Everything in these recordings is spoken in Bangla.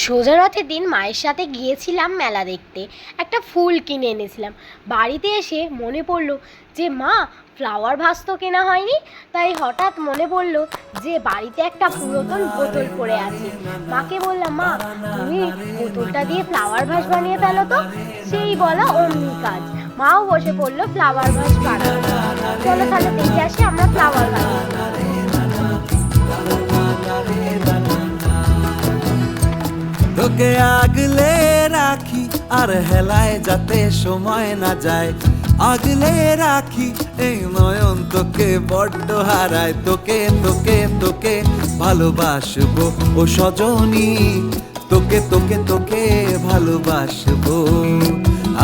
সোজা রথের দিন মায়ের সাথে গিয়েছিলাম মেলা দেখতে। একটা ফুল কিনে এনেছিলাম। বাড়িতে এসে মনে পড়লো যে মা, ফ্লাওয়ার ভাস তো কেনা হয়নি। তাই হঠাৎ মনে পড়লো যে বাড়িতে একটা পুরাতন বোতল পড়ে আছে। মাকে বললাম, মা তুমি বোতলটা দিয়ে ফ্লাওয়ার ভাস বানিয়ে ফেলো তো। সেই বলা অমনি কাজ, মাও বসে পড়লো ফ্লাওয়ার ভাস বানাতে। চলো তাহলে দেখে আসি আমরা ফ্লাওয়ার ভাস। তোকে আগলে রাখি আর হেলায় যাতে সময় না যায়, আগলে রাখি এই নয়ন তোকে বড্ড হারায়। তোকে তোকে তোকে ভালোবাসবো ও সজনী, তোকে তোকে তোকে ভালোবাসবো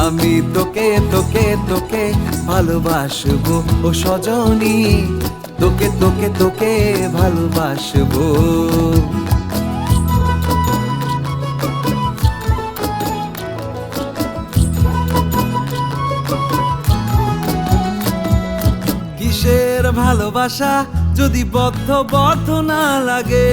আমি। তোকে তোকে তোকে ভালোবাসবো ও সজনী, তোকে তোকে তোকে ভালোবাসবো। কিসের ভালোবাসা যদি বদ্ধ বদ্ধ না লাগে,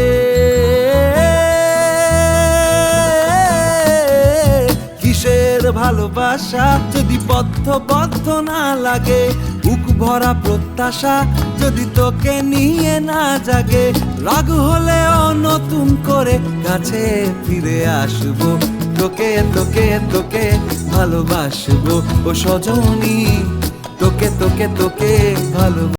কিসের ভালোবাসা যদি বদ্ধ বদ্ধ না লাগে, বুক ভরা প্রত্যাশা যদি তোকে নিয়ে না জাগে। রাগ হলেও নতুন করে কাছে ফিরে আসবো, তোকে তোকে তোকে ভালোবাসবো ও সজনী, তোকে তোকে তোকে ভালো।